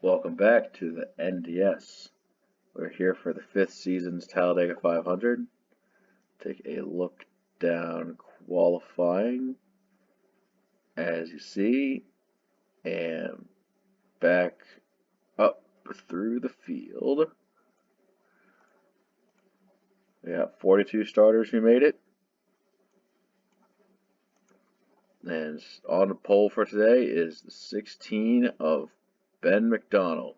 Welcome back to the NDS. We're here for the 5th season's Talladega 500. Take a look down qualifying, as you see, and back up through the field. We got 42 starters who made it. And on the pole for today is the 16 of Ben McDonald.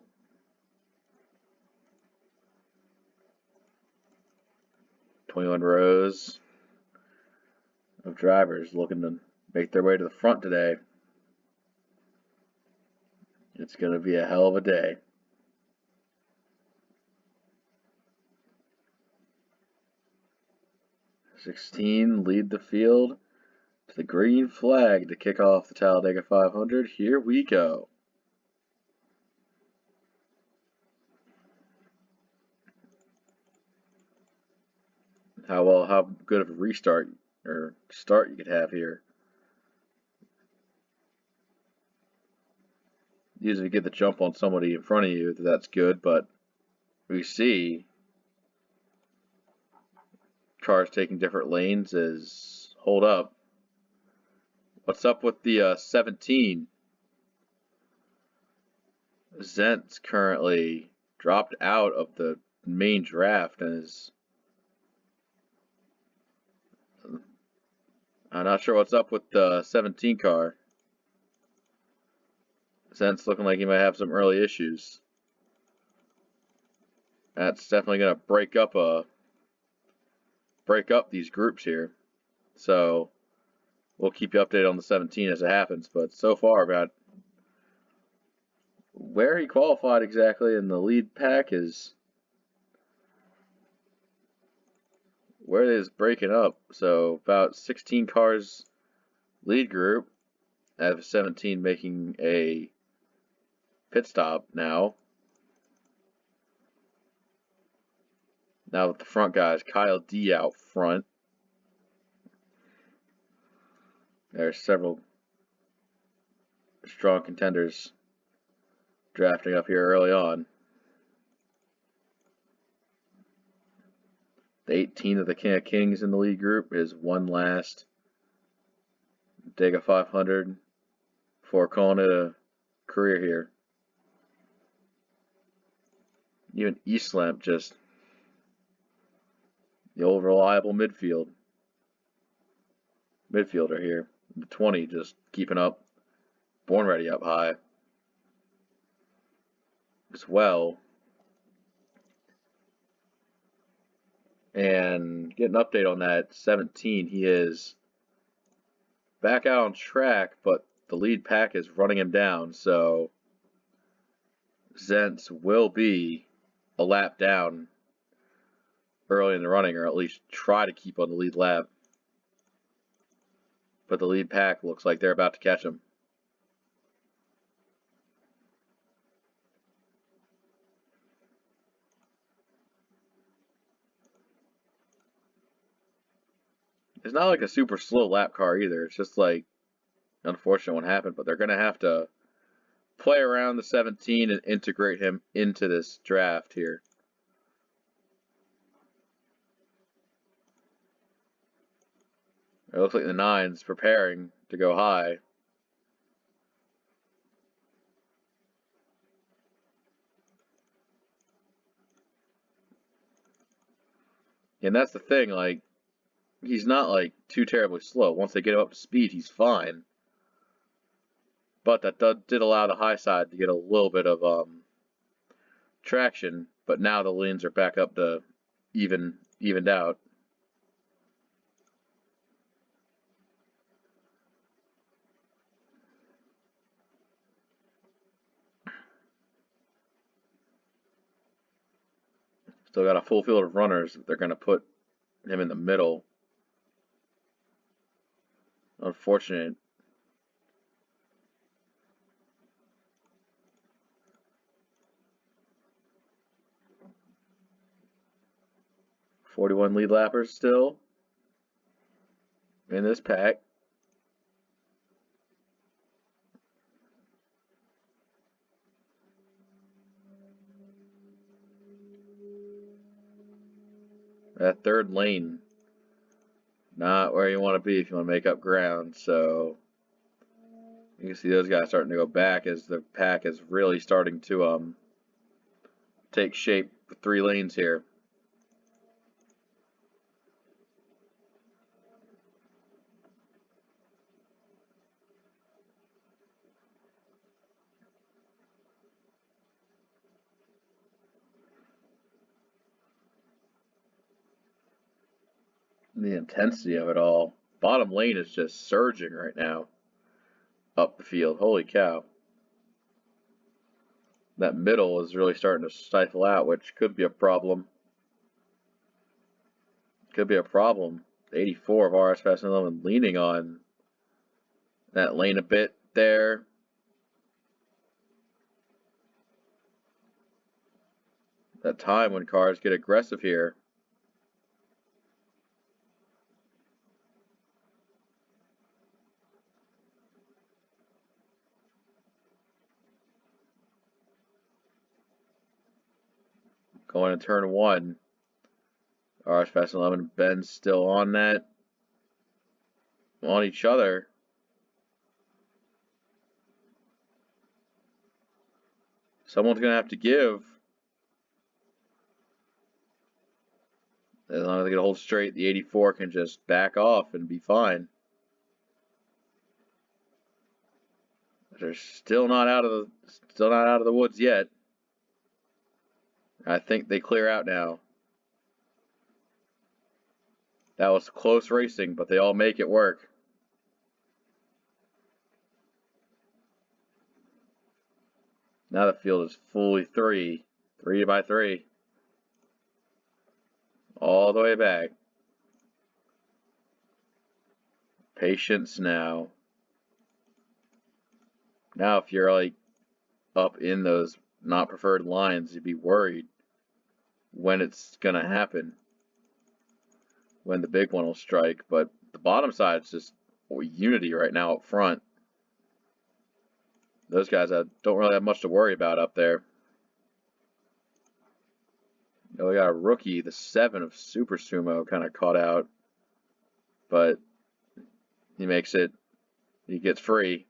"21 rows of drivers looking to make their way to the front today. It's going to be a hell of a day. "16 lead the field to the green flag to kick off the Talladega 500. Here we go. How good of a restart or start you could have here. Usually get the jump on somebody in front of you, that's good, but we see cars taking different lanes is hold up. What's up with the 17? Zent's currently dropped out of the main draft and is... I'm not sure what's up with the 17 car. Zent's looking like he might have some early issues. That's definitely going to break up these groups here. So we'll keep you updated on the 17 as it happens. But so far, about where he qualified exactly in the lead pack is where it is breaking up. So about 16 cars lead group, out of 17 making a pit stop now. Now with the front guys, Kyle D out front. There's several strong contenders drafting up here early on. The 18 of the King of Kings in the lead group is one last Dega 500 before calling it a career here. Even Eastlamp, just the old reliable midfielder here. The 20 just keeping up. Born Ready up high as well. And get an update on that 17. He is back out on track, but the lead pack is running him down. So Zentz will be a lap down early in the running, or at least try to keep on the lead lap. But the lead pack looks like they're about to catch him. It's not like a super slow lap car either. It's just like unfortunate what happened, but they're going to have to play around the 17 and integrate him into this draft here. It looks like the 9's preparing to go high. And that's the thing, like, he's not like too terribly slow. Once they get him up to speed, he's fine. But that did allow the high side to get a little bit of traction. But now the lanes are back up to evened out. Still got a full field of runners. They're going to put him in the middle. Unfortunate. "41 lead lappers still in this pack. That third lane, not where you want to be if you want to make up ground. So you can see those guys starting to go back as the pack is really starting to take shape for 3 lanes here. The intensity of it all. Bottom lane is just surging right now up the field. Holy cow. That middle is really starting to stifle out, which could be a problem. Could be a problem. 84 of RS Fast 11 leaning on that lane a bit there. That time when cars get aggressive here. Going to turn 1. RS Fast 11, Ben's still on that. On each other. Someone's going to have to give. As long as they can hold straight, the 84 can just back off and be fine. They're still not out of the woods yet. I think they clear out now. That was close racing, but they all make it work. Now the field is fully 3 by 3. All the way back. Patience now. Now if you're like up in those not preferred lines, you'd be worried when it's going to happen. When the big one will strike. But the bottom side is just unity right now up front. Those guys don't really have much to worry about up there. We got a rookie, the 7 of Super Sumo, kind of caught out. But he makes it. He gets free.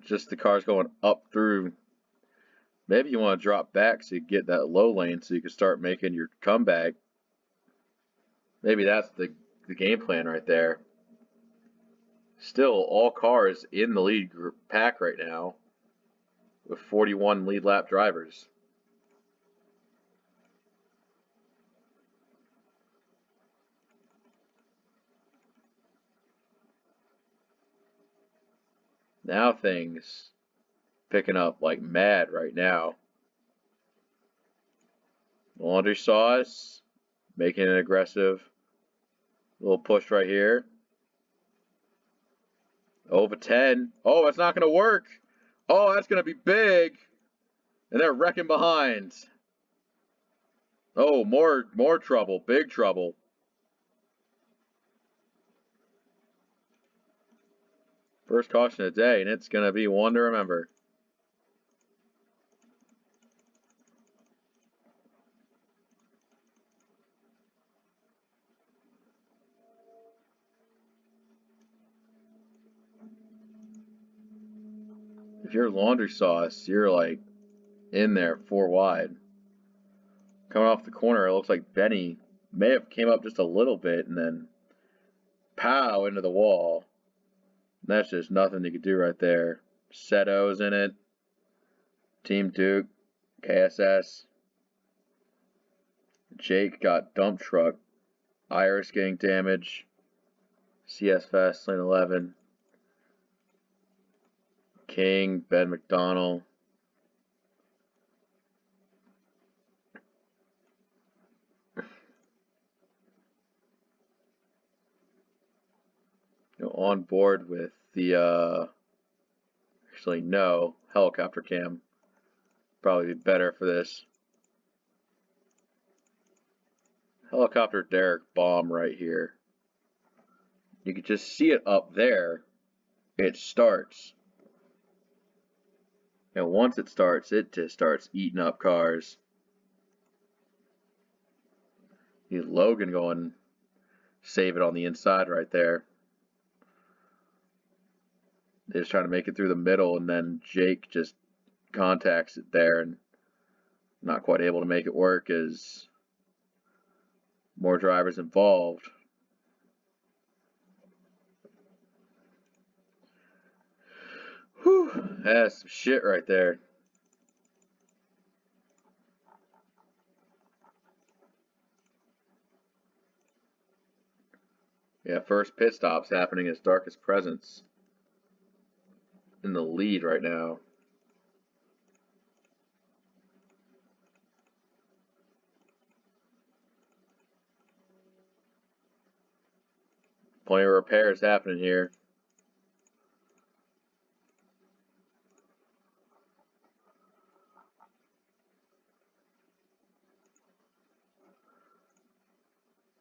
Just the cars going up through. Maybe you want to drop back so you get that low lane so you can start making your comeback. Maybe that's the game plan right there. Still, all cars in the lead pack right now with 41 lead lap drivers. Now things picking up like mad right now. Laundry Sauce making an aggressive little push right here. Over 10. Oh, it's not going to work. Oh, that's going to be big. And they're wrecking behind. Oh, more trouble. Big trouble. First caution of the day, and it's going to be one to remember. If you're Laundry Sauce, you're like in there 4 wide. Coming off the corner, it looks like Benny may have came up just a little bit and then pow into the wall. That's just nothing you could do right there. Seto's in it. Team Duke, KSS. Jake got dump truck. Iris getting damage. CS Fast Lane 11. King, Ben McDonald. On board with the actually no helicopter cam. Probably be better for this. Helicopter Derek bomb right here. You can just see it up there. It starts. And once it starts, it just starts eating up cars. He's Logan going save it on the inside right there. They're just trying to make it through the middle, and then Jake just contacts it there and not quite able to make it work as more drivers involved. Whew, that's some shit right there. Yeah, first pit stop's happening as Darkest Presence in the lead right now. Plenty of repairs happening here.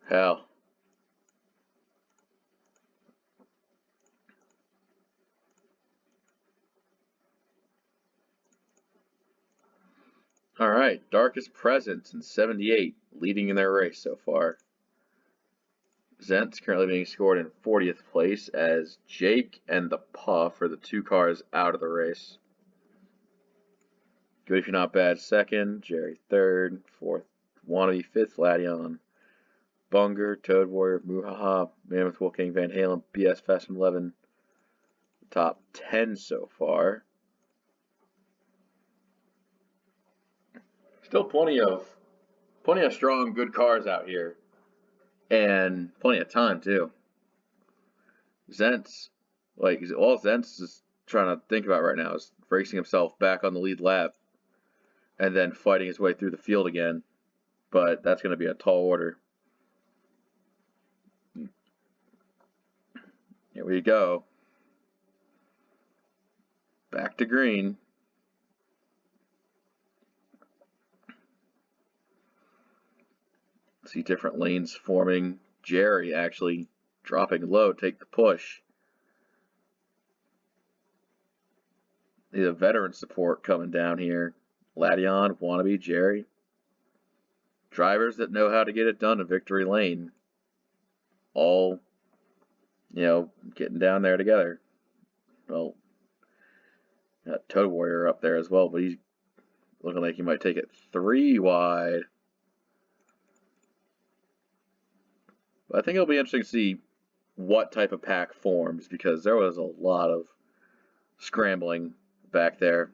Hell. All right, Darkest Presence in 78, leading in their race so far. Zent's currently being scored in 40th place as Jake and the Puff are the two cars out of the race. Good If You're Not Bad second, Jerry third, fourth, Wannabe fifth, Ladion, Bunger, Toad Warrior, Muhaha, Mammoth Wolfgang Van Halen, BS Fast 11. Top 10 so far. Still plenty of strong, good cars out here. And plenty of time, too. Zent's, all Zent's is trying to think about right now is racing himself back on the lead lap and then fighting his way through the field again. But that's going to be a tall order. Here we go. Back to green. See different lanes forming. Jerry actually dropping low, take the push. The veteran support coming down here. Ladion, Wannabe, Jerry. Drivers that know how to get it done in victory lane. All, getting down there together. Well, got Toad Warrior up there as well, but he's looking like he might take it 3 wide. But I think it'll be interesting to see what type of pack forms because there was a lot of scrambling back there.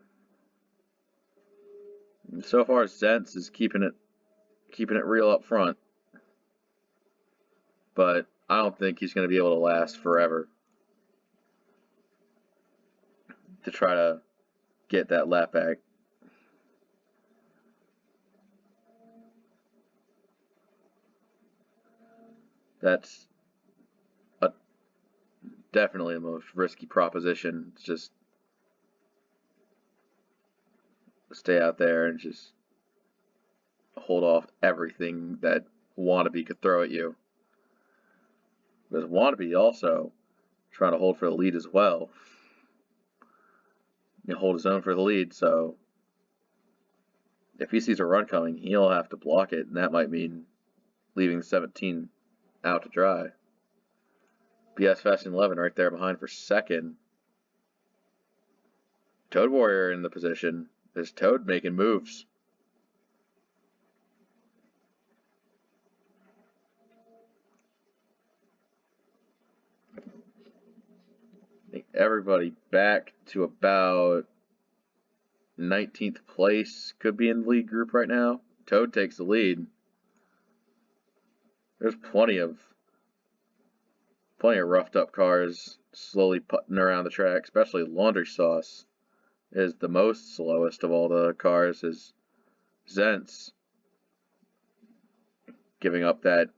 And so far, Zentz is keeping it real up front, but I don't think he's going to be able to last forever to try to get that lap back. That's definitely the most risky proposition. It's just stay out there and just hold off everything that Wannabe could throw at you. Because Wannabe also trying to hold for the lead as well. Hold his own for the lead, so if he sees a run coming, he'll have to block it, and that might mean leaving 17 out to dry. BS Fast 11 right there behind for second. Toad Warrior in the position. There's Toad making moves. I think everybody back to about 19th place could be in the lead group right now. Toad takes the lead. There's plenty of roughed up cars slowly putting around the track, especially Laundry Sauce is the most slowest of all the cars is Zentz giving up that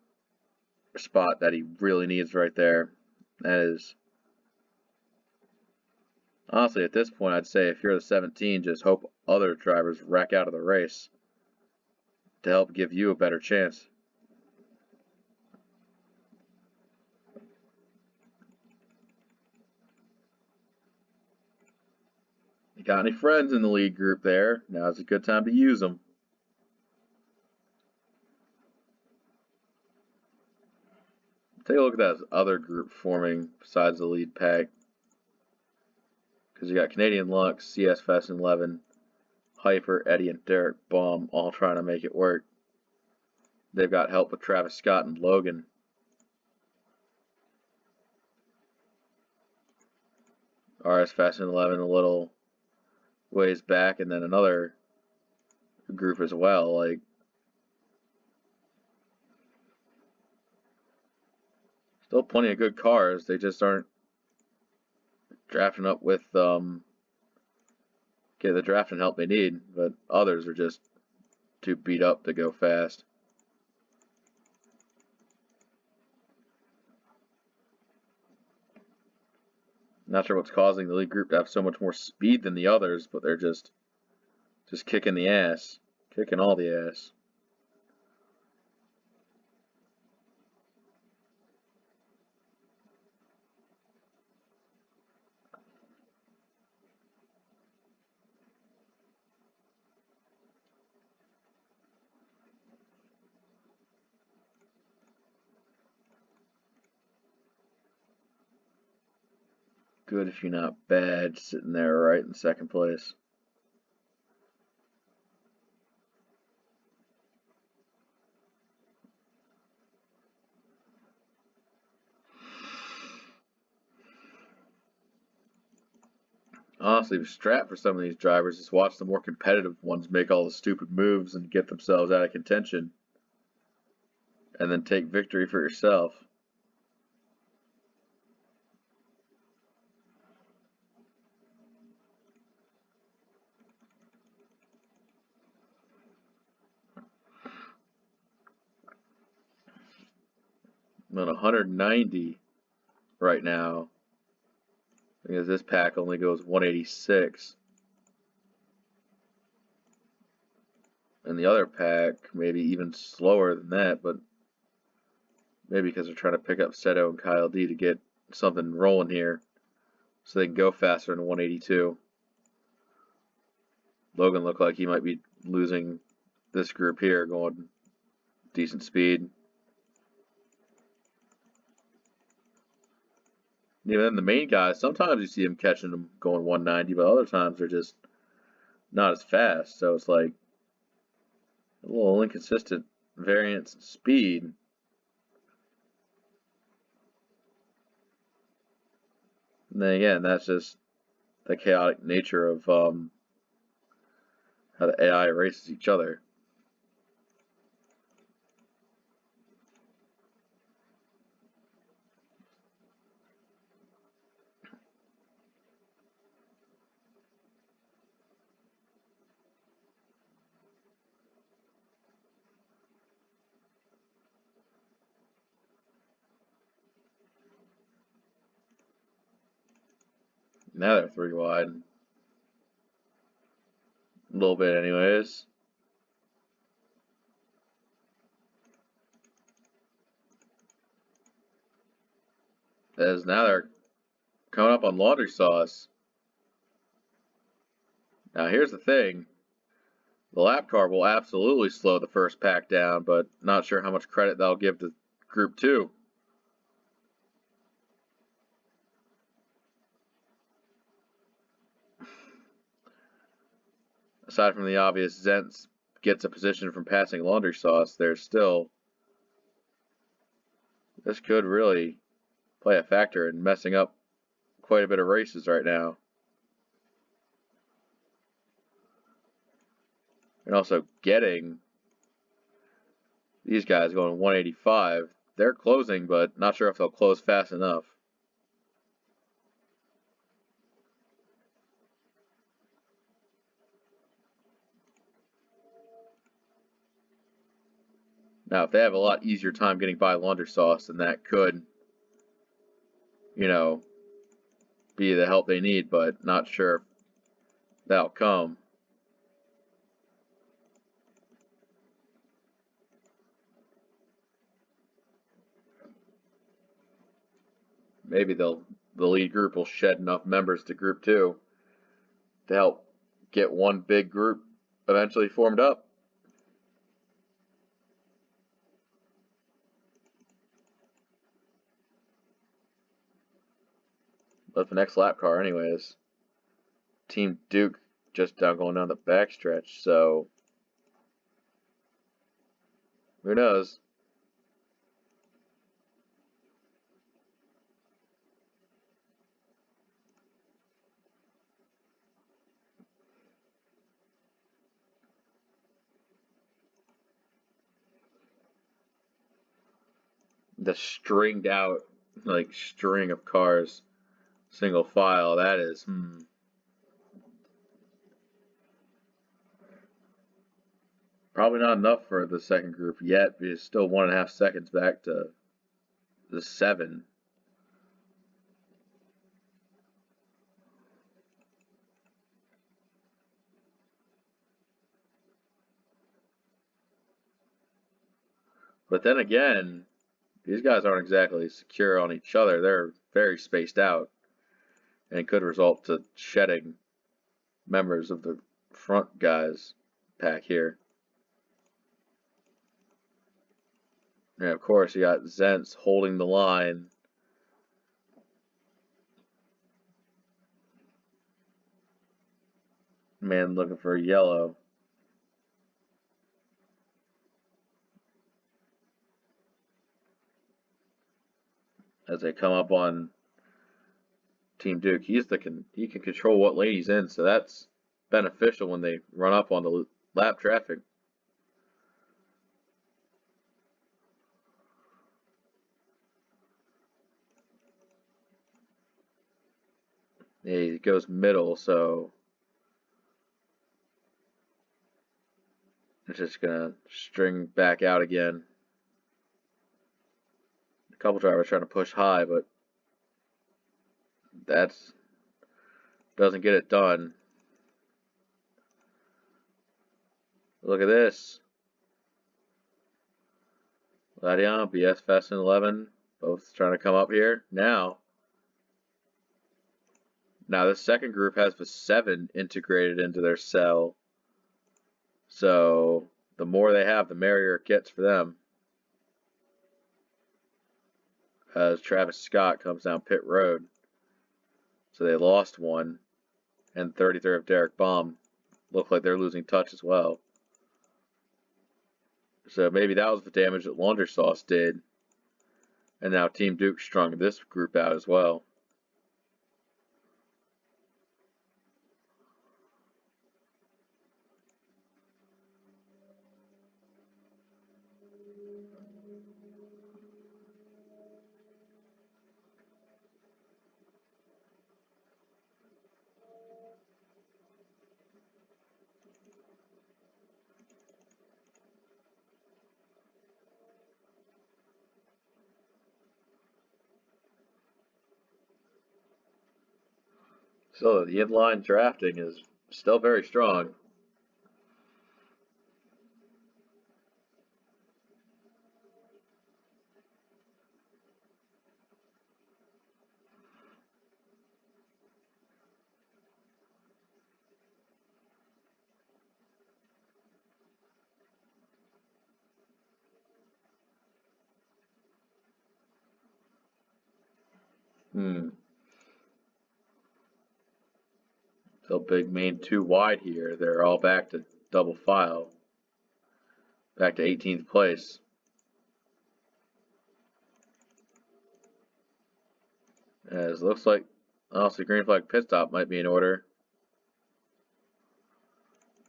spot that he really needs right there. That is honestly at this point I'd say if you're the 17 just hope other drivers wreck out of the race to help give you a better chance. Got any friends in the lead group there? Now's a good time to use them. Take a look at that other group forming besides the lead pack. Because you got Canadian Lux, CS Fast 11, Hyper, Eddie, and Derek Baum all trying to make it work. They've got help with Travis Scott and Logan. RS Fast 11 a little ways back, and then another group as well. Like, still plenty of good cars. They just aren't drafting up with get the drafting help they need, but others are just too beat up to go fast. Not sure what's causing the lead group to have so much more speed than the others, but they're just kicking the ass, kicking all the ass. Good if you're not bad, sitting there right in second place. Honestly, the strat for some of these drivers is watch the more competitive ones make all the stupid moves and get themselves out of contention, and then take victory for yourself. I'm at 190 right now, because this pack only goes 186. And the other pack maybe even slower than that, but maybe because they're trying to pick up Seto and Kyle D to get something rolling here so they can go faster than 182. Logan looked like he might be losing this group here, going decent speed. Even then, the main guys, sometimes you see them catching them going 190, but other times they're just not as fast. So it's like a little inconsistent variance in speed. And then again, that's just the chaotic nature of how the AI races each other. Now they're 3 wide. A little bit anyways. As now they're coming up on laundry sauce. Now here's the thing. The lap car will absolutely slow the first pack down, but not sure how much credit that'll give to Group 2. Aside from the obvious Zentz gets a position from passing laundry sauce, there's still... This could really play a factor in messing up quite a bit of races right now. And also getting these guys going 185. They're closing, but not sure if they'll close fast enough. Now, if they have a lot easier time getting by laundry sauce, then that could, you know, be the help they need, but not sure if that'll come. Maybe the lead group will shed enough members to Group 2 to help get one big group eventually formed up. But the next lap car, anyways, Team Duke just down going down the backstretch, so who knows? The stringed out, like, string of cars, single file, that is, probably not enough for the second group yet, but it's still 1.5 seconds back to the 7. But then again, these guys aren't exactly secure on each other. They're very spaced out, and it could result to shedding members of the front guys pack here. And of course, you got Zentz holding the line. Man looking for a yellow. As they come up on Team Duke, he can control what lane he's in, so that's beneficial when they run up on the lap traffic. He goes middle, so it's just gonna string back out again. A couple drivers trying to push high, but that's doesn't get it done. Look at this. Ladion, BS Fast and 11, both trying to come up here. Now this second group has the 7 integrated into their cell. So the more they have, the merrier it gets for them. As Travis Scott comes down pit road. So they lost one. And 33 of Derek Baum look like they're losing touch as well. So maybe that was the damage that Laundry Sauce did. And now Team Duke strung this group out as well. So the inline drafting is still very strong. So big main 2 wide here. They're all back to double file. Back to 18th place. As it looks like also green flag pit stop might be in order.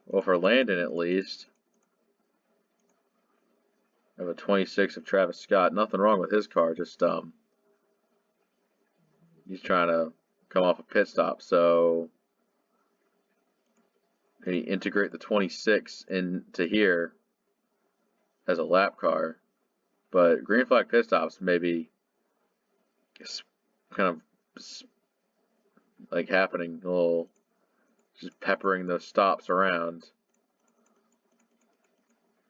Well, for Landon at least. I have a 26 of Travis Scott. Nothing wrong with his car, just he's trying to come off a pit stop, so can he integrate the 26 into here as a lap car? But green flag pit stops maybe kind of like happening a little, just peppering those stops around.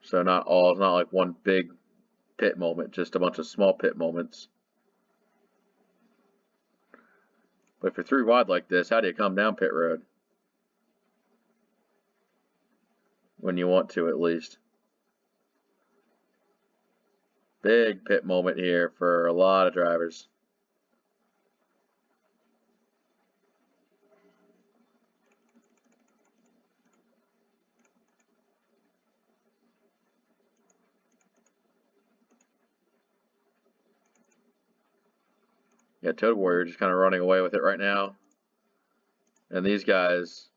So not like one big pit moment, just a bunch of small pit moments. But if you're 3 wide like this, how do you come down pit road? when you want to, at least. Big pit moment here for a lot of drivers. Yeah, Toad Warrior just kind of running away with it right now. And these guys,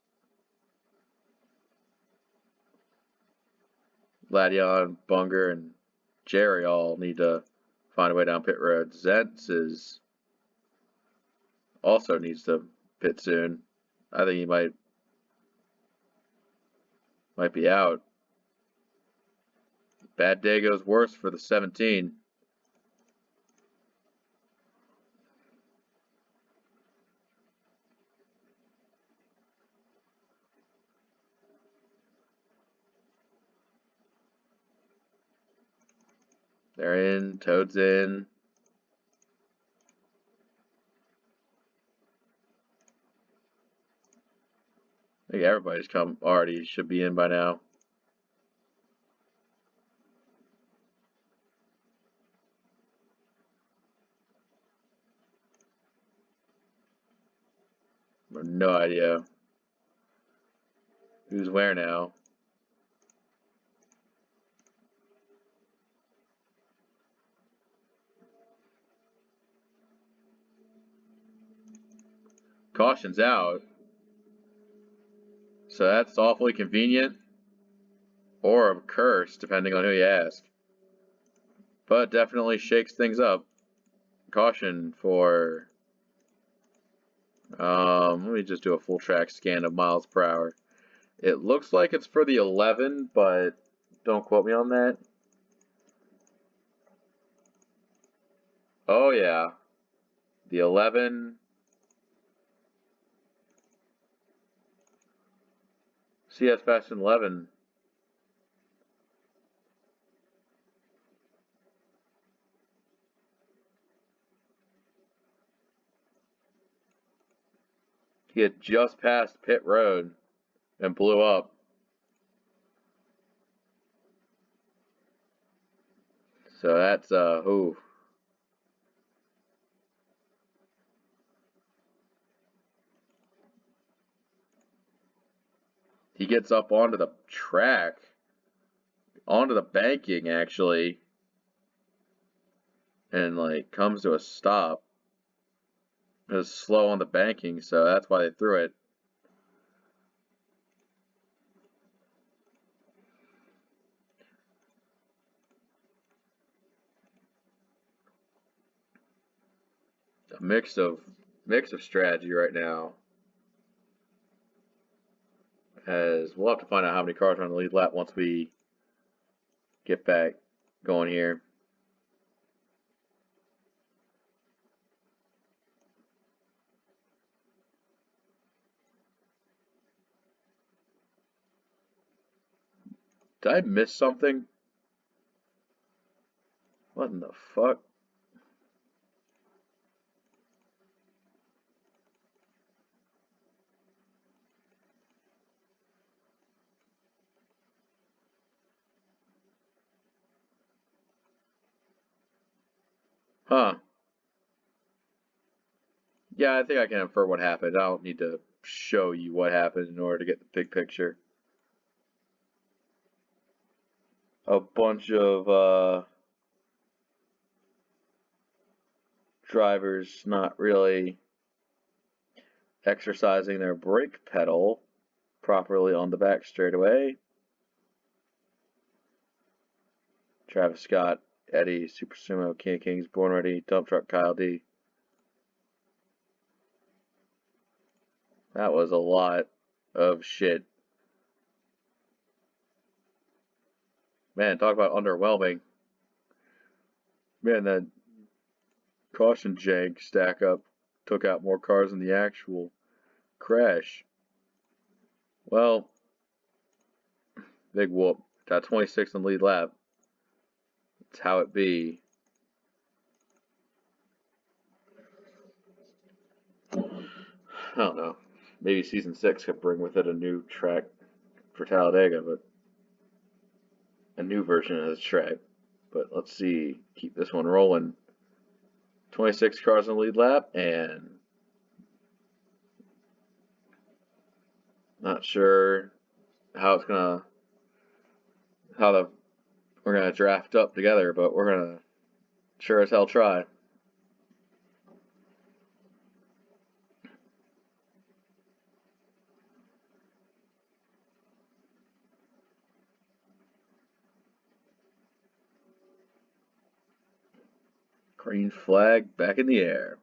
Ladion, Bunger, and Jerry all need to find a way down pit road. Zentz also needs to pit soon. I think he might be out. Bad day goes worse for the 17. They're in. Toad's in. I think everybody's already should be in by now. I have no idea who's where now. Caution's out. So that's awfully convenient. Or a curse, depending on who you ask. But definitely shakes things up. Caution for... let me just do a full track scan of miles per hour. It looks like it's for the 11, but don't quote me on that. Oh yeah. The 11... CS Bastion 11. He had just passed pit road and blew up. So that's, ooh. He gets up onto the track, onto the banking actually, and like comes to a stop. It was slow on the banking, so that's why they threw it. A mix of strategy right now. As we'll have to find out how many cars are on the lead lap once we get back going here. Did I miss something? What in the fuck? Huh. Yeah, I think I can infer what happened. I don't need to show you what happened in order to get the big picture. A bunch of drivers not really exercising their brake pedal properly on the back straightaway. Travis Scott, Eddie, Super Sumo, King of Kings, Born Ready, Dump Truck, Kyle D. That was a lot of shit. Man, talk about underwhelming. Man, that caution jank stack up took out more cars than the actual crash. Well, big whoop. Got 26 in the lead lap. That's how it be. I don't know. Maybe season 6 could bring with it a new track for Talladega, but a new version of this track. But let's see, keep this one rolling. 26 cars in the lead lap, and not sure how it's gonna we're gonna draft up together, but we're gonna sure as hell try. Green flag back in the air.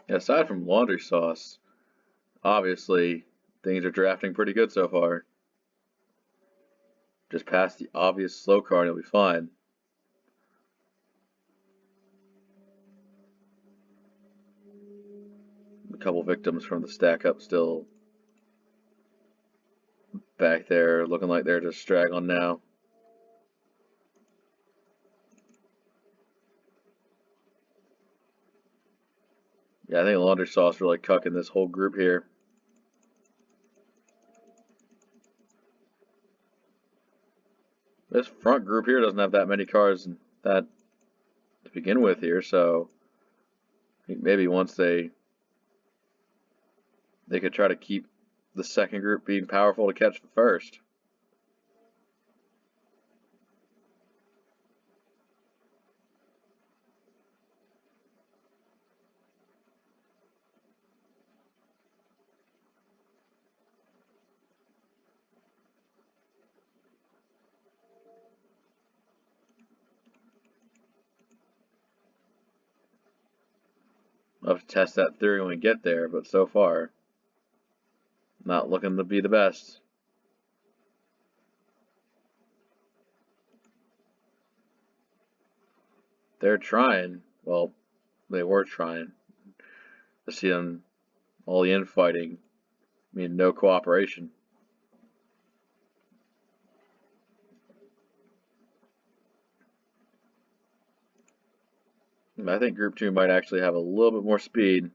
Yeah, aside from laundry sauce, obviously things are drafting pretty good so far. Just past the obvious slow car and you'll be fine. A couple victims from the stack up still back there, looking like they're just straggling now. Yeah, I think laundry sauce really cucking this whole group here. This front group here doesn't have that many cars that to begin with here, so I think maybe once they could try to keep the second group being powerful to catch the first. I'll have to test that theory when we get there, but so far, not looking to be the best. They're trying. Well, they were trying. To see them all the infighting. I mean, no cooperation. I think Group 2 might actually have a little bit more speed.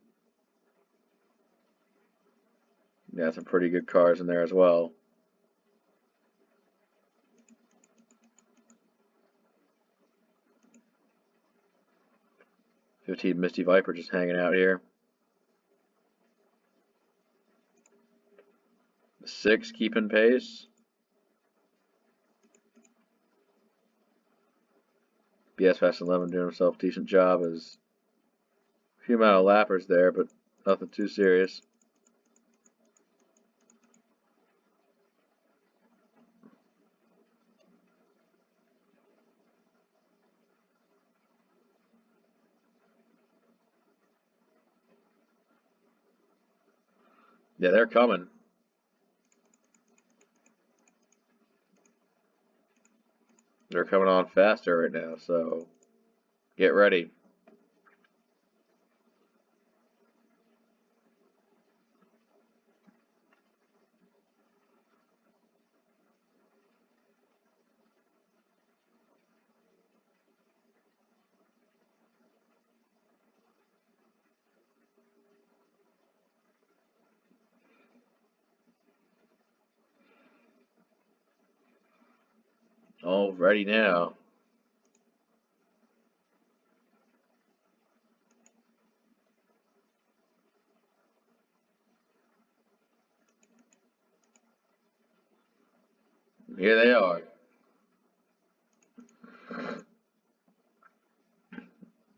Yeah, some pretty good cars in there as well. '15 Misty Viper just hanging out here. The 6 keeping pace. BS Fast 11 doing himself a decent job. As a few amount of lappers there, but nothing too serious. Yeah, they're coming. They're coming on faster right now, so get ready. All ready now. Here they are.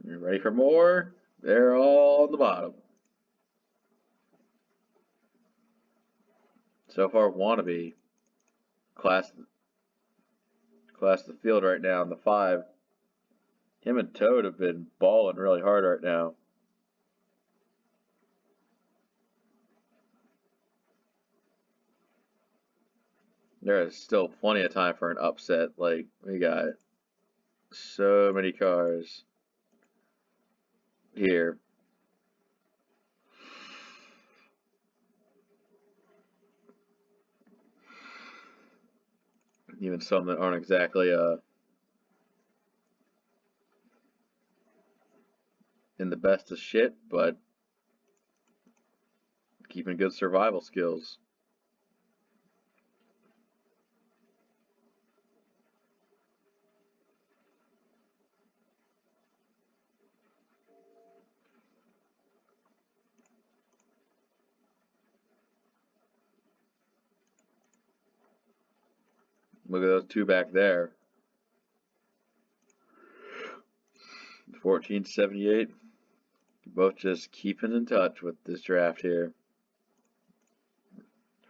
You ready for more? They're all on the bottom. So far, Wannabe class of the field right now in the 5. Him and Toad have been balling really hard right now. There is still plenty of time for an upset. Like, we got so many cars here. Even some that aren't exactly in the best of shit, but keeping good survival skills. Look at those two back there. 1478. Both just keeping in touch with this draft here.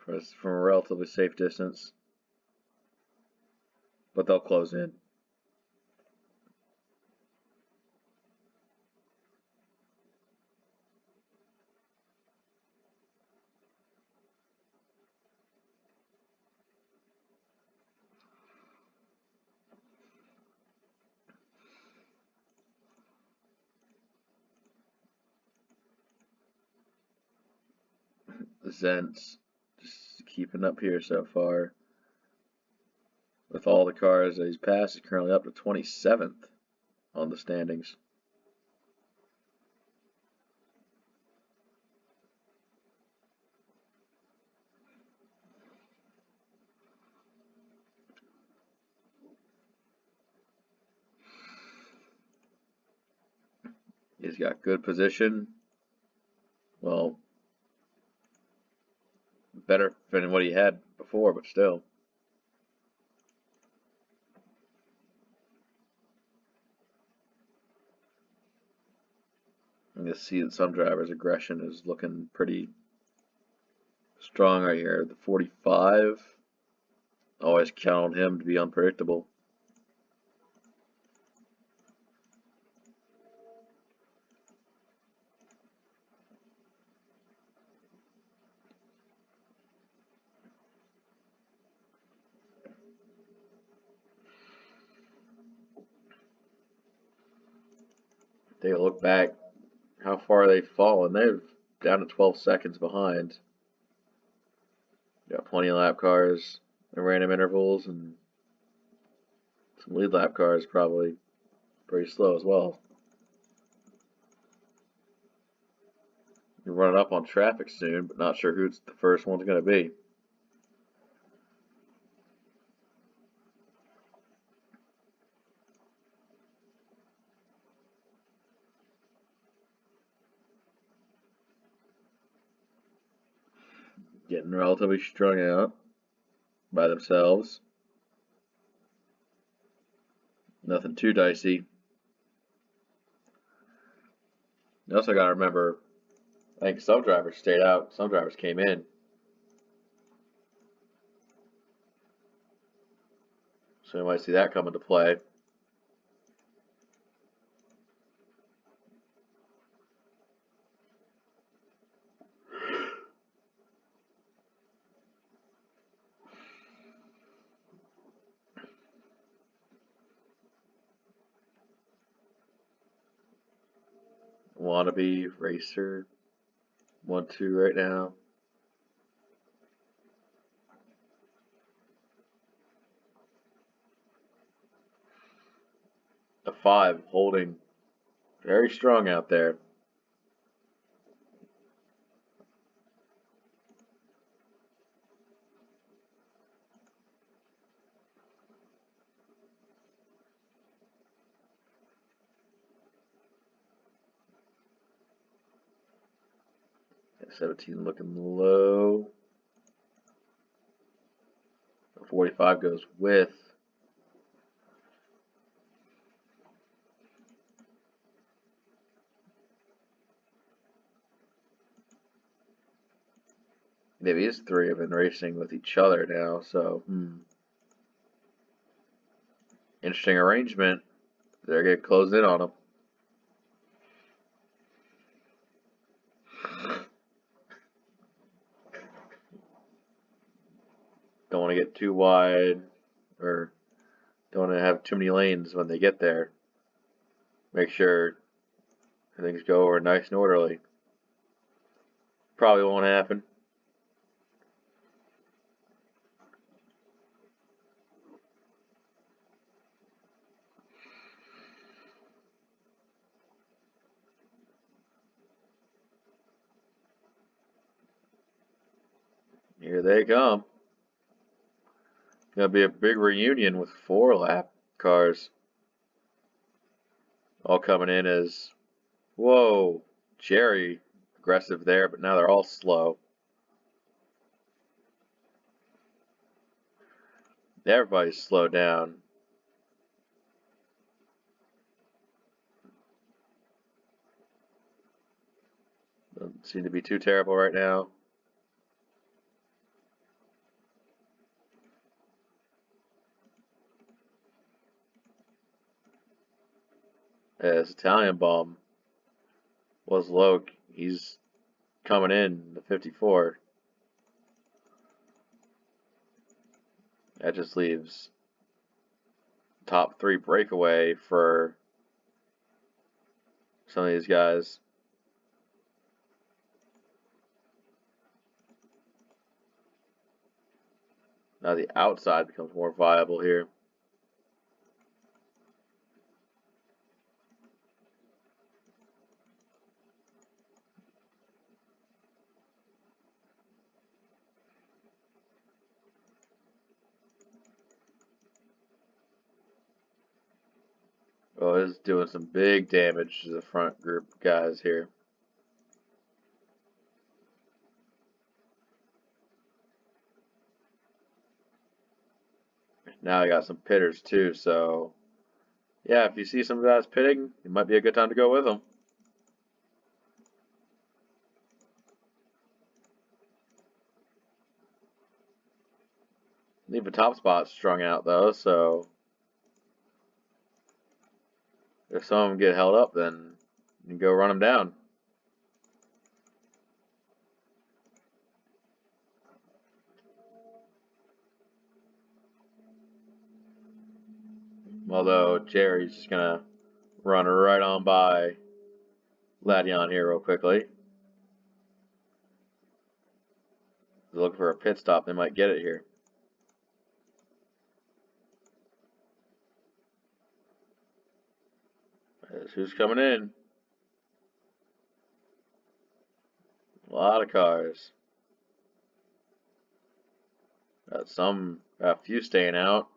From a relatively safe distance. But they'll close in. Zent's just keeping up here so far. With all the cars that he's passed, he's currently up to 27th on the standings. He's got good position. Well, better than what he had before, but still. You can see that some drivers' aggression is looking pretty strong right here. The 45, always count on him to be unpredictable. Take a look back how far they've fallen. They're down to 12 seconds behind. Got plenty of lap cars at random intervals, and some lead lap cars probably pretty slow as well. You're running up on traffic soon, but not sure who the first one's going to be. Getting relatively strung out by themselves. Nothing too dicey. You also got to remember, I think some drivers stayed out, some drivers came in. So you might see that come into play. Wannabe racer 1-2 right now. A 5 holding very strong out there. At 17 looking low. 45 goes with. Maybe these three have been racing with each other now, so interesting arrangement. They're getting closed in on them. Don't want to get too wide, or don't want to have too many lanes when they get there. Make sure things go over nice and orderly. Probably won't happen. Here they come. Gonna be a big reunion with 4-lap cars. All coming in as, whoa, Jerry, aggressive there, but now they're all slow. Everybody's slowed down. Doesn't seem to be too terrible right now. As Italian Bomb was low, he's coming in the 54. That just leaves top 3 breakaway for some of these guys. Now the outside becomes more viable here. Oh, it's doing some big damage to the front group guys here. Now I got some pitters too, so yeah, if you see some guys pitting, it might be a good time to go with them. Leave a top spot strung out though, so if some of them get held up, then you can go run them down. Although Jerry's just gonna run right on by Ladion here real quickly. They're looking for a pit stop, they might get it here. Who's coming in? A lot of cars. Got a few staying out.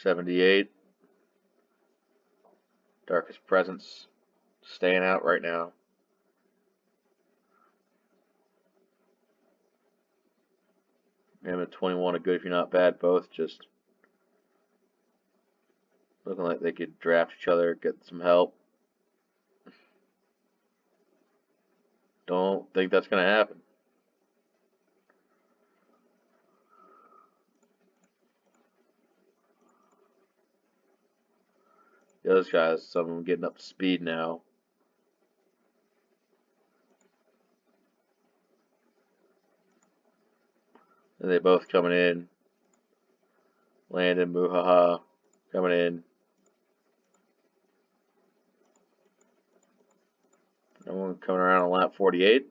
78. Darkest Presence staying out right now. Him and 21 a good if you're not bad, both just looking like they could draft each other, get some help. Don't think that's going to happen. Those guys, some of them getting up to speed now. And they both coming in. Landon, Muhaha coming in. No one coming around on lap 48.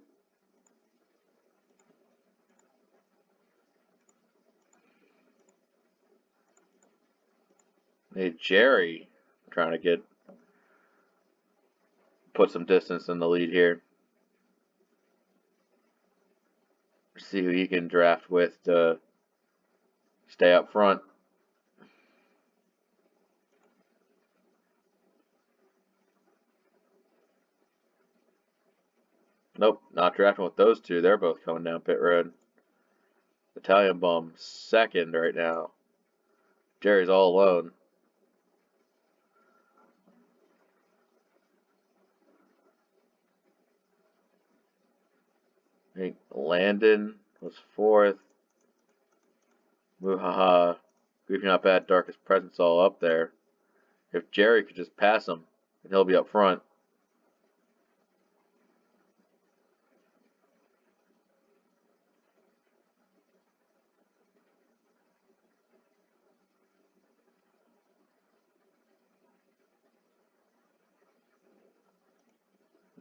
Hey, Jerry trying to put some distance in the lead here. See who he can draft with to stay up front. Nope, not drafting with those two. They're both coming down pit road. Italian Bum second right now. Jerry's all alone. I think Landon was fourth. Muhaha, Grief Not Bad, Darkest Presence all up there. If Jerry could just pass him, and he'll be up front.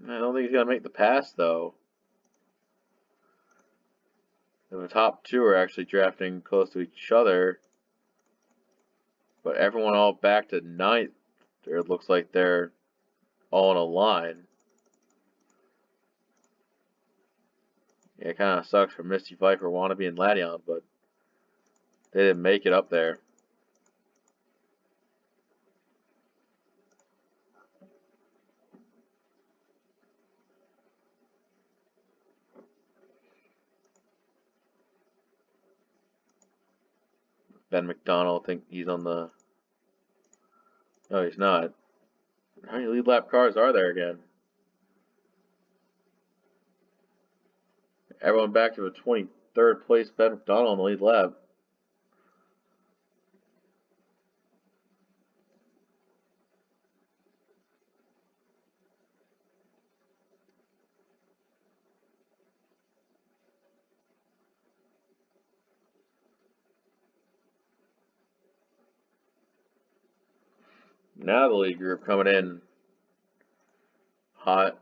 I don't think he's going to make the pass, though. The top two are actually drafting close to each other. But everyone all back to ninth. It looks like they're all in a line. Yeah, it kind of sucks for Misty Viper, Wannabe, and Lation, but they didn't make it up there. Ben McDonald, I think he's on the. No, he's not. How many lead lap cars are there again? Everyone back to a 23rd place Ben McDonald on the lead lap. Now the lead group coming in hot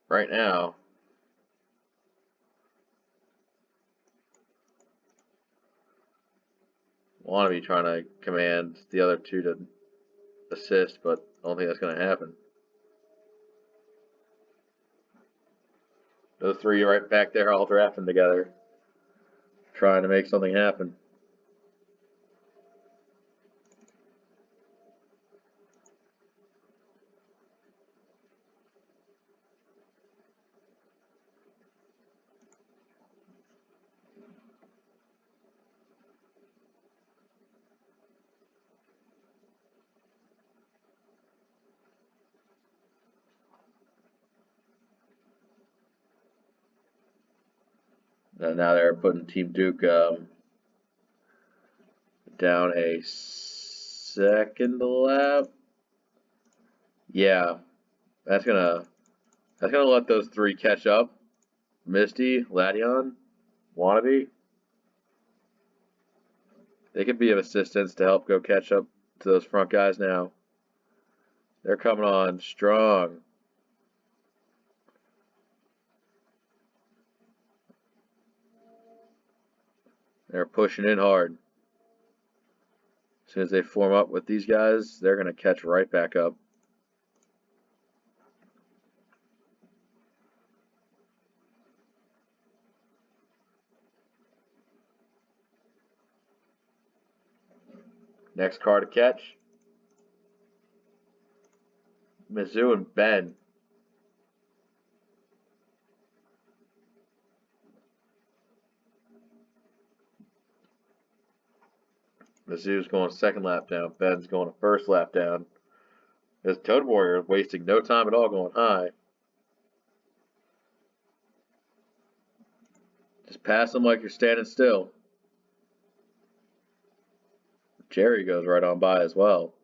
right now. Wannabe trying to command the other two to assist, but I don't think that's going to happen. Those three right back there all drafting together, trying to make something happen. And now they're putting Team Duke down a second lap. Yeah, that's gonna let those three catch up. Misty, Lation, Wannabe. They could be of assistance to help go catch up to those front guys now. They're coming on strong. They're pushing in hard. As soon as they form up with these guys, they're going to catch right back up. Next car to catch. Mizzou and Ben. Mizzou's going second lap down. Ben's going a first lap down. This Toad Warrior wasting no time at all going high. Just pass them like you're standing still. Jerry goes right on by as well.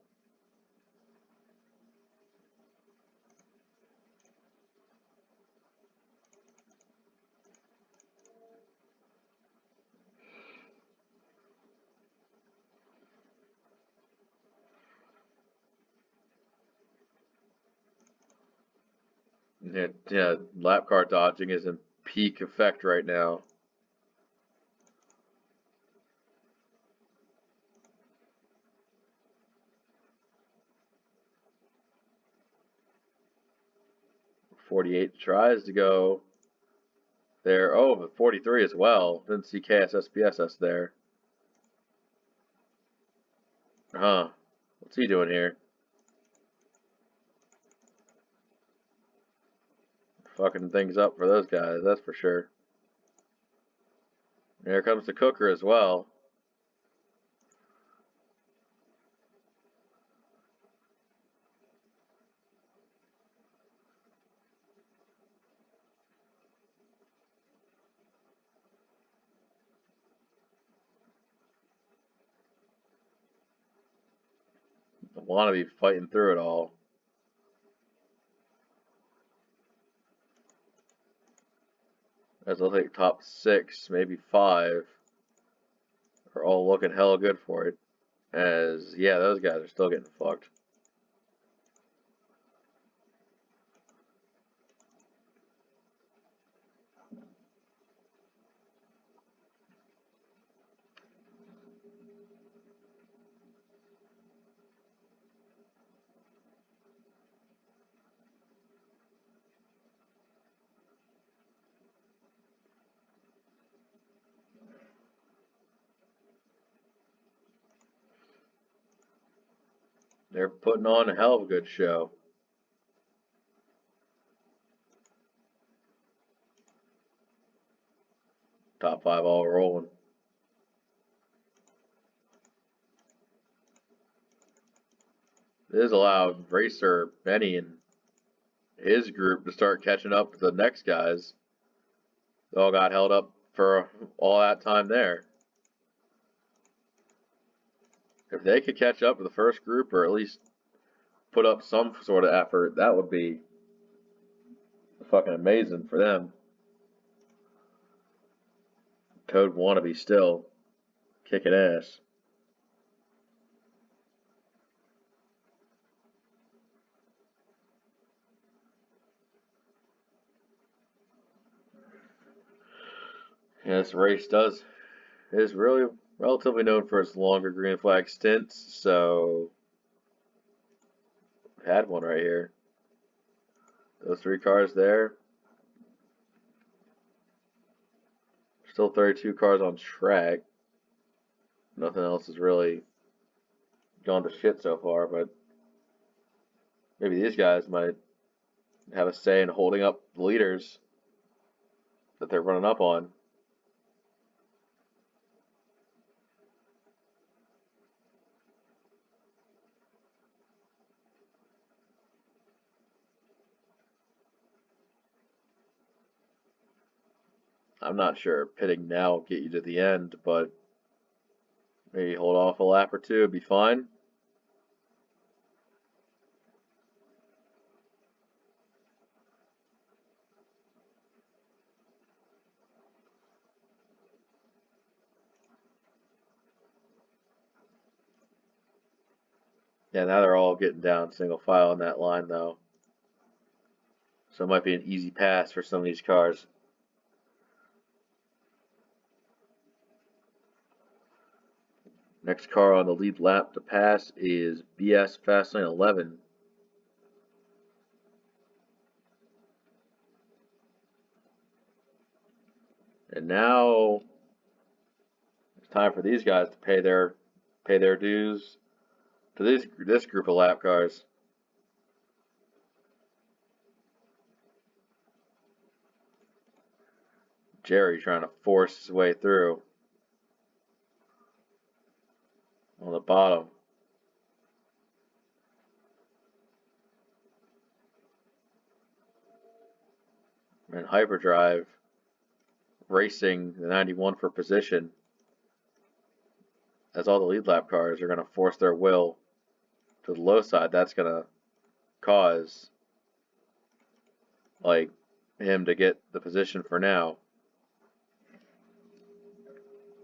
Yeah, lap car dodging is in peak effect right now. .48 tries to go there. Oh, but 43 as well. Didn't see KSSPSS there. Huh. What's he doing here? Fucking things up for those guys, that's for sure. Here comes the cooker as well. I want to be fighting through it all. As I'll take top 6, maybe 5, are all looking hella good for it. As, yeah, those guys are still getting fucked. They're putting on a hell of a good show. Top 5 all rolling. This allowed Racer Benny and his group to start catching up to the next guys. They all got held up for all that time there. If they could catch up to the first group, or at least put up some sort of effort, that would be fucking amazing for them. Toad wannabe still kicking ass. Yeah, this race is really relatively known for its longer green flag stints, so we had one right here. Those 3 cars there. Still 32 cars on track. Nothing else has really gone to shit so far, but maybe these guys might have a say in holding up the leaders that they're running up on. I'm not sure pitting now will get you to the end, but maybe hold off a lap or two, it'd be fine. Yeah, now they're all getting down single file in that line, though. So it might be an easy pass for some of these cars. Next car on the lead lap to pass is BS Fastlane 11. And now it's time for these guys to pay their dues to this group of lap cars. Jerry trying to force his way through on the bottom. And Hyperdrive racing the 91 for position, as all the lead lap cars are going to force their will to the low side. That's going to cause like him to get the position for now.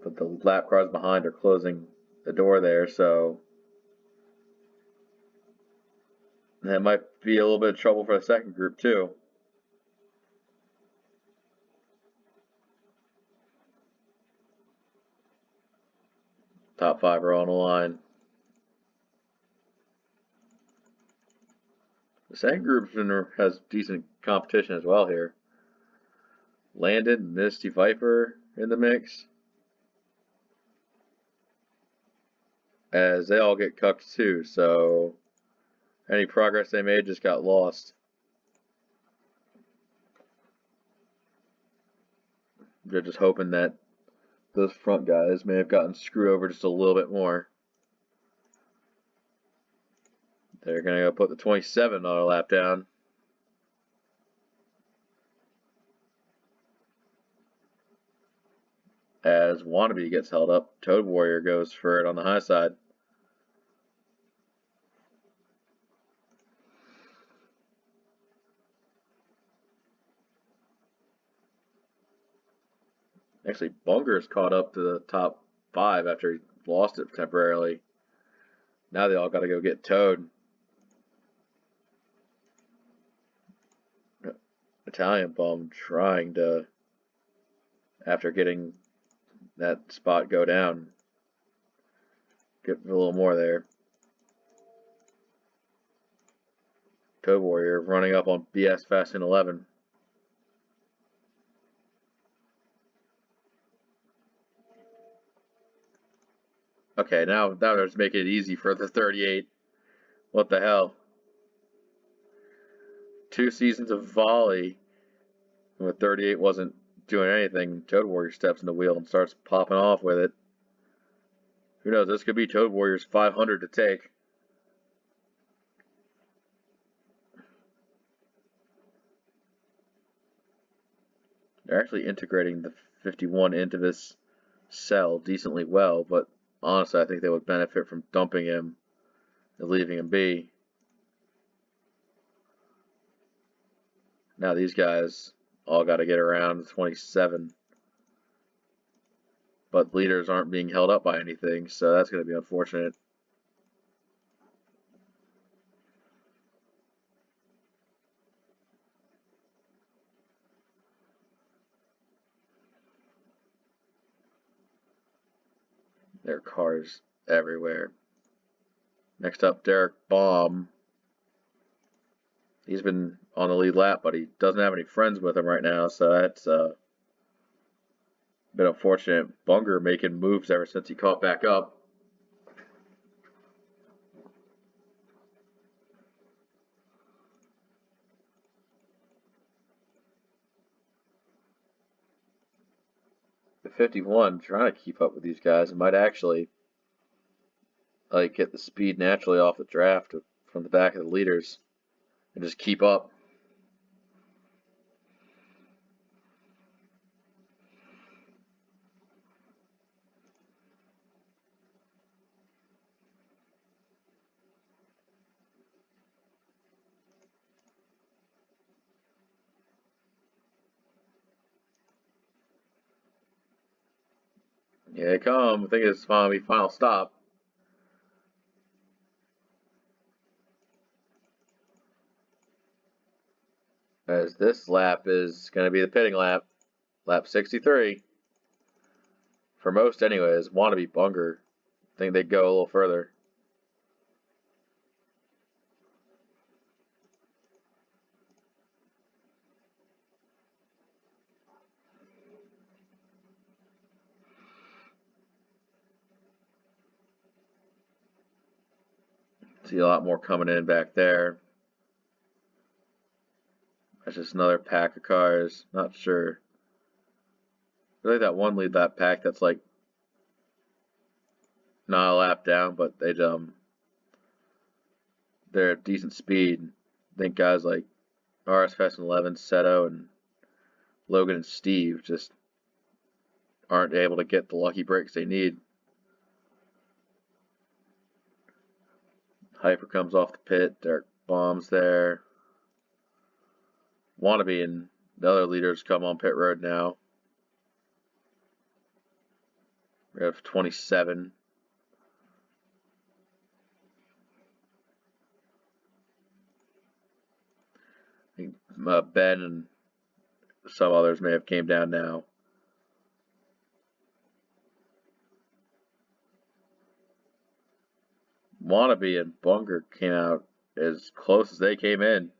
But the lap cars behind are closing the door there, so that might be a little bit of trouble for the second group too. Top 5 are on the line. The second group has decent competition as well here. Landon, Misty Viper in the mix, as they all get cucked too, so any progress they made just got lost. They're just hoping that those front guys may have gotten screwed over just a little bit more. They're going to go put the 27 on a lap down. As Wannabe gets held up, Toad Warrior goes for it on the high side. Actually, Bunger's caught up to the top 5 after he lost it temporarily. Now they all got to go get Toad. Italian Bum trying to, after getting that spot go down, get a little more there. Toad Warrior running up on BS Fast in 11. Okay, now they're just making it easy for the 38. What the hell? 2 seasons of volley. When 38 wasn't doing anything, Toad Warrior steps in the wheel and starts popping off with it. Who knows? This could be Toad Warrior's 500 to take. They're actually integrating the 51 into this cell decently well, but honestly, I think they would benefit from dumping him and leaving him be. Now these guys all got to get around 27. But leaders aren't being held up by anything, so that's going to be unfortunate. There are cars everywhere. Next up, Derek Baum. He's been on the lead lap, but he doesn't have any friends with him right now, so that's a bit unfortunate. Bunger making moves ever since he caught back up. The 51 trying to keep up with these guys and might actually get the speed naturally off the draft from the back of the leaders and just keep up. Here they come. I think it's going to be final stop. As this lap is going to be the pitting lap. Lap 63. For most anyways, wannabe Bunger. I think they'd go a little further. See a lot more coming in back there. That's just another pack of cars. Not sure. Really, that one lead lap pack that's like not a lap down, but they're at decent speed. I think guys like RS Fest and 11, Seto, and Logan and Steve just aren't able to get the lucky breaks they need. Hyper comes off the pit. Derek Bombs there. Wannabe and the other leaders come on pit road now. We have 27. I think Ben and some others may have came down now. Wannabe and Bunger came out as close as they came in.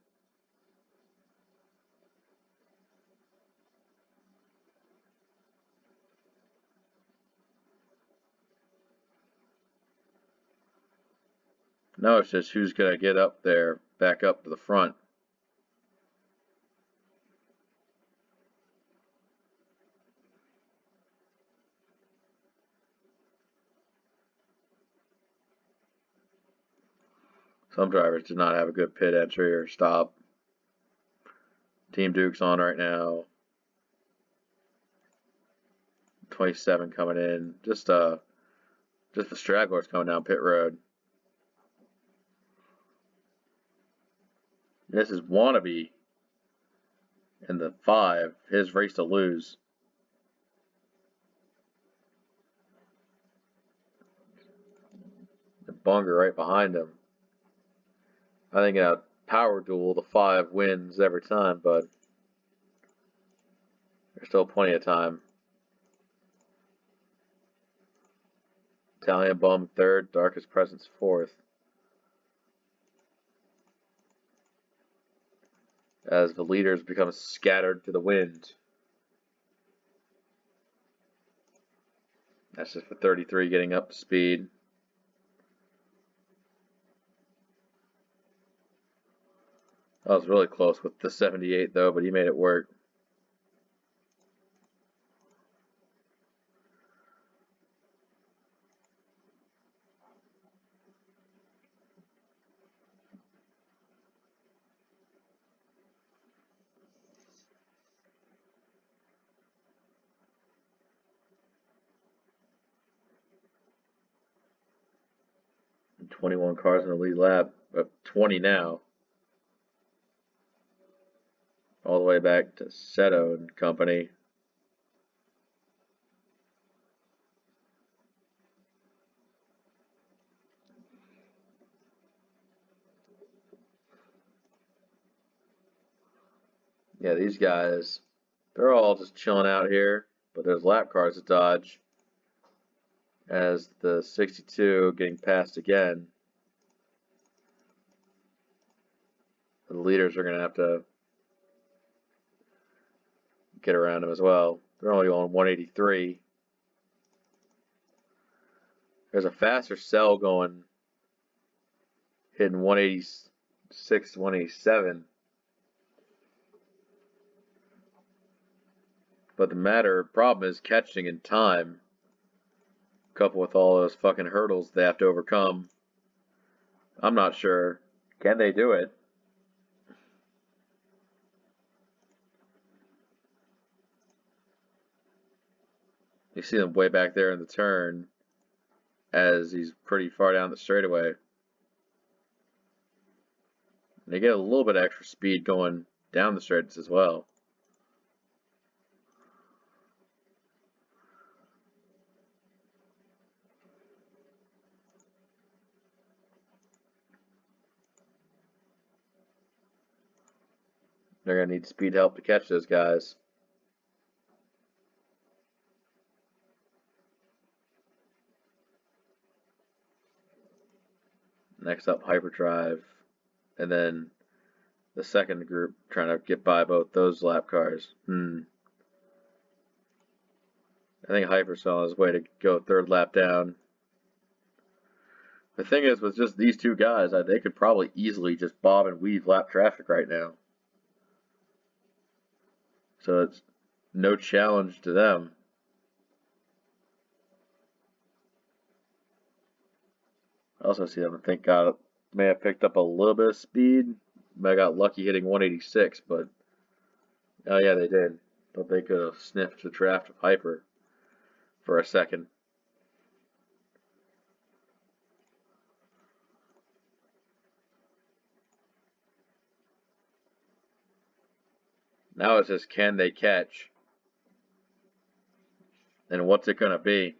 Now it's just who's going to get up there, back up to the front. Some drivers did not have a good pit entry or stop. Team Duke's on right now. 27 coming in. Just the stragglers coming down pit road. This is Wannabe in the 5. His race to lose. The Bunger right behind him. I think in a power duel, the 5 wins every time, but there's still plenty of time. Italian Bum 3rd, Darkest Presence 4th. As the leaders become scattered to the wind. That's just for 33 getting up to speed. I was really close with the 78 though, but he made it work. And 21 cars in the lead lap, 20 now. All the way back to Seto and company. Yeah, these guys, they're all just chilling out here, but there's lap cars to dodge. As the 62 getting passed again. The leaders are going to have to get around him as well. They're only on 183. There's a faster cell going, hitting 186, 187. But the problem is catching in time, coupled with all those fucking hurdles they have to overcome. I'm not sure. Can they do it? You see them way back there in the turn as he's pretty far down the straightaway. They get a little bit extra speed going down the straights as well. They're going to need speed help to catch those guys. Next up, Hyperdrive. And then the second group trying to get by both those lap cars. I think Hyper's on his way to go third lap down. The thing is, with just these two guys, they could probably easily just bob and weave lap traffic right now. So it's no challenge to them. I also see them, I think, may have picked up a little bit of speed. May have got lucky hitting 186, but oh yeah, they did. Thought they could have sniffed the draft of Hyper for a second. Now it's just, can they catch? And what's it going to be?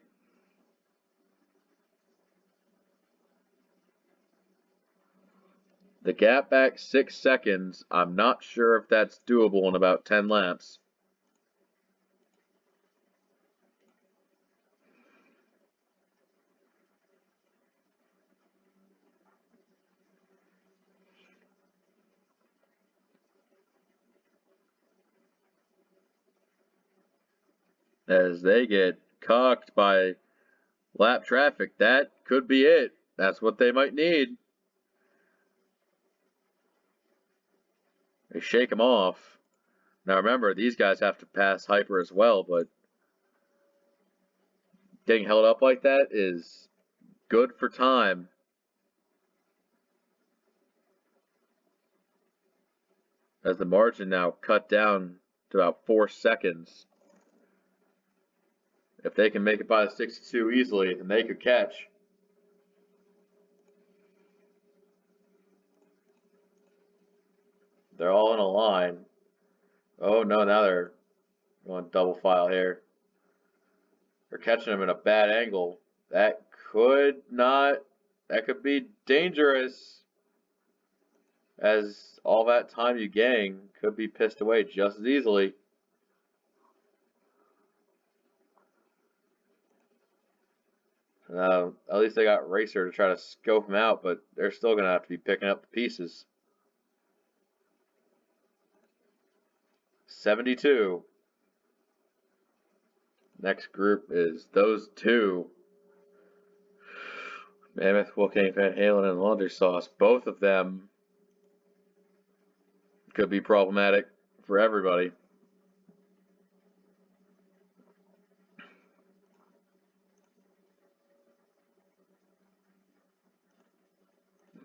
The gap back 6 seconds, I'm not sure if that's doable in about 10 laps. As they get cocked by lap traffic, that could be it. That's what they might need. They shake them off. Now remember, these guys have to pass Hyper as well, but getting held up like that is good for time. As the margin now cut down to about 4 seconds. If they can make it by the 62 easily, then they could catch. They're all in a line. Oh no, now they're going double file here. They're catching them in a bad angle. That could be dangerous. As all that time you gain could be pissed away just as easily. At least they got Racer to try to scope them out, but they're still going to have to be picking up the pieces. 72. Next group is those two. Mammoth, Wolfgang Van Halen, and Laundry Sauce. Both of them Could be problematic for everybody.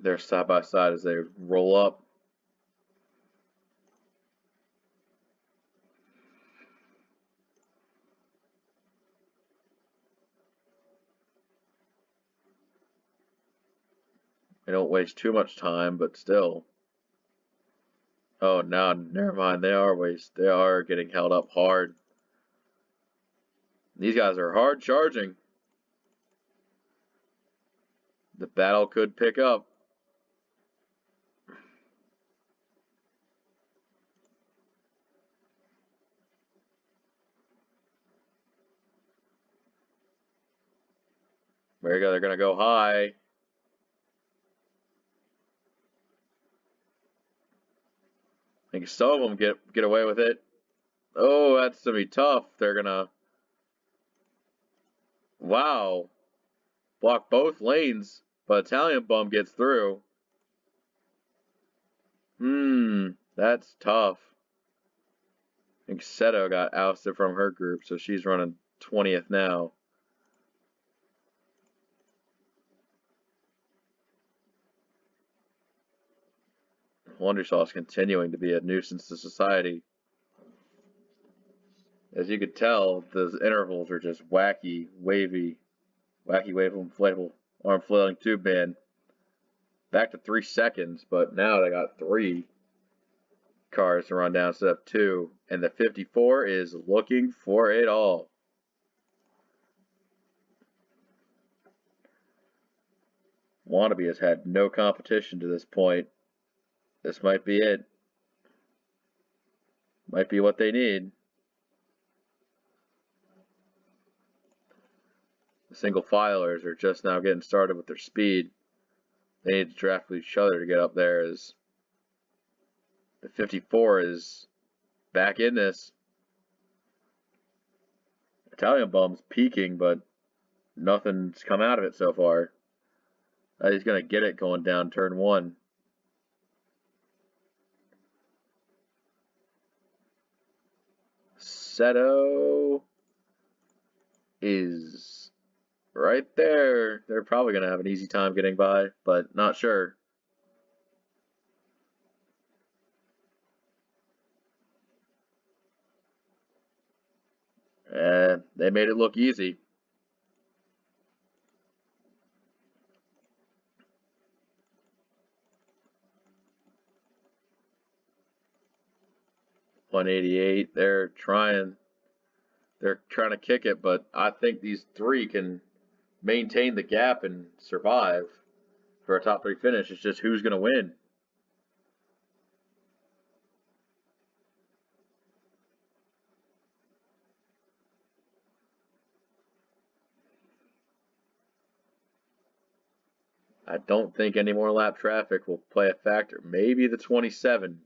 They're side by side as they roll up. They don't waste too much time, but still. Oh, no, never mind. They are getting held up hard. These guys are hard charging. The battle could pick up. There you go. They're going to go high. I think some of them get away with it. Oh, that's going to be tough. They're going to... Wow. Block both lanes, but Italian Bum gets through. That's tough. I think Seto got ousted from her group, so she's running 20th now. Wondersaw is continuing to be a nuisance to society. As you could tell, the intervals are just wacky, wavy, inflatable, arm flailing tube band. Back to 3 seconds, but now they got 3 cars to run down instead of 2, and the 54 is looking for it all. Wannabe has had no competition to this point. This might be it. Might be what they need. The single filers are just now getting started with their speed. They need to draft with each other to get up there as the 54 is back in this. Italian Bum's peaking, but nothing's come out of it so far. He's going to get it going down turn 1. Seto is right there. They're probably going to have an easy time getting by, but not sure. They made it look easy. .188. They're trying to kick it, but I think these 3 can maintain the gap and survive for a top 3 finish. It's just who's going to win. I don't think any more lap traffic will play a factor. Maybe the 27.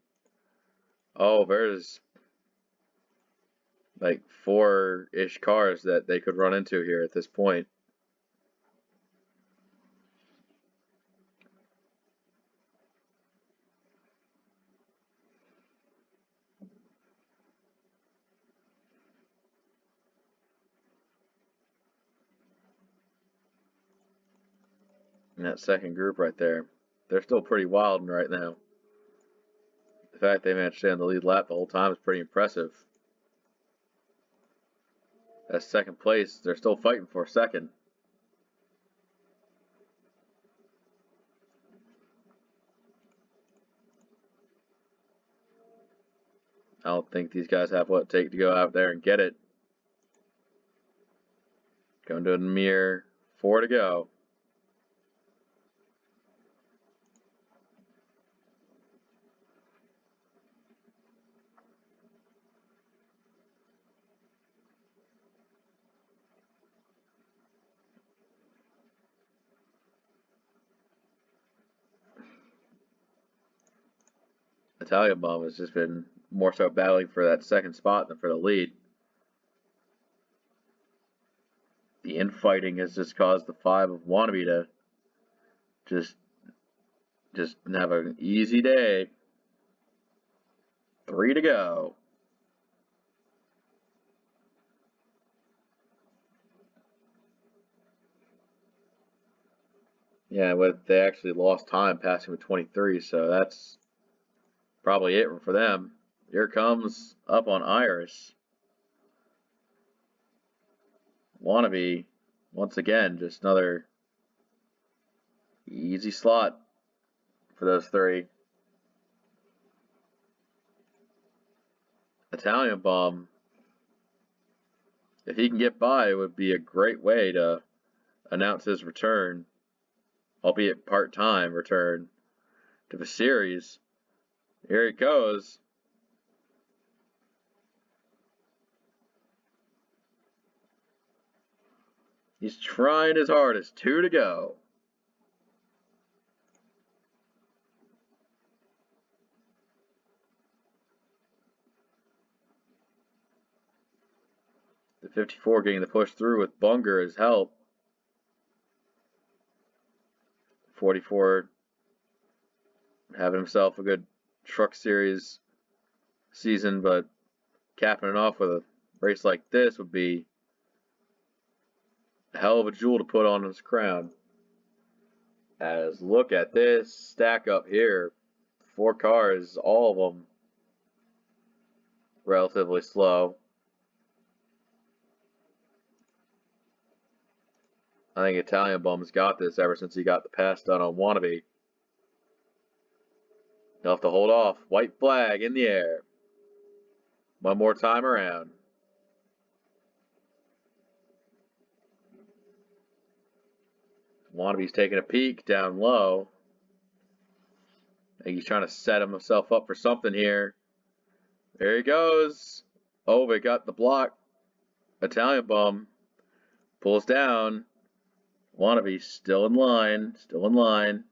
Oh, there's like 4-ish cars that they could run into here at this point. In that second group right there, they're still pretty wild right now. The fact they managed to stay on the lead lap the whole time is pretty impressive. At second place, they're still fighting for second. I don't think these guys have what it takes to go out there and get it. Going to a mere 4 to go. Italian Bomb has just been more so battling for that second spot than for the lead. The infighting has just caused the 5 of Wannabe to just have an easy day. 3 to go. Yeah, but they actually lost time passing with 23, so that's probably it for them. Here comes up on Iris. Wannabe, once again, just another easy slot for those three. Italian Bomb, if he can get by, it would be a great way to announce his return, albeit part-time return, to the series. Here he goes. He's trying his hardest. 2 to go. The 54 getting the push through with Bunger as help. 44 having himself a good truck series season, but capping it off with a race like this would be a hell of a jewel to put on his crown. As look at this stack up here. 4 cars, all of them relatively slow. I think Italian Bum's got this ever since he got the pass done on Wannabe. He'll have to hold off. White flag in the air. One more time around. Wannabe's taking a peek down low. I think he's trying to set himself up for something here. There he goes. Oh, they got the block. Italian Bum pulls down. Wannabe still in line. Still in line.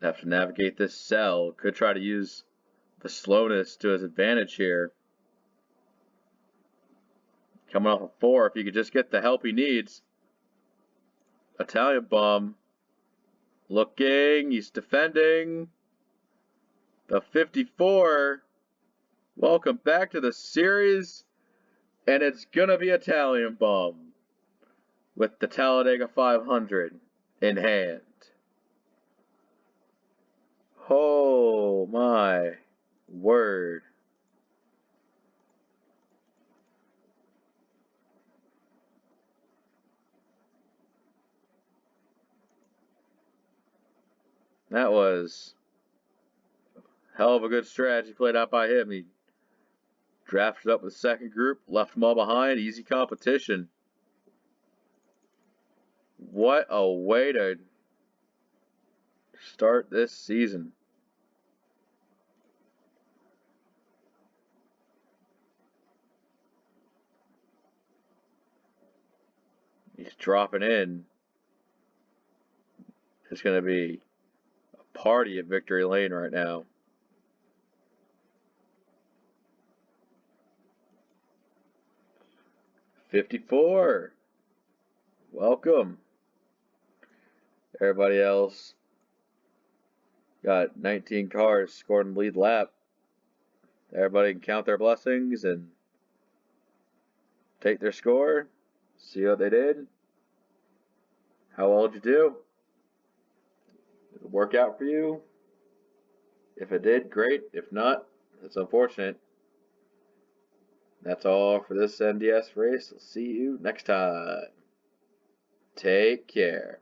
Have to navigate this cell. Could try to use the slowness to his advantage here. Coming off a 4, if he could just get the help he needs. Italian Bum looking, he's defending. The 54. Welcome back to the series. And it's gonna be Italian Bum with the Talladega 500 in hand. Oh my word. That was a hell of a good strategy played out by him. He drafted up with the second group, left them all behind, easy competition. What a way to start this season. He's dropping in. It's going to be a party at Victory Lane right now. '54. Welcome. Everybody else got 19 cars scored in the lead lap. Everybody can count their blessings and take their score. See what they did. How well did you do? Did it work out for you? If it did, great. If not, that's unfortunate. That's all for this NDS race. I'll see you next time. Take care.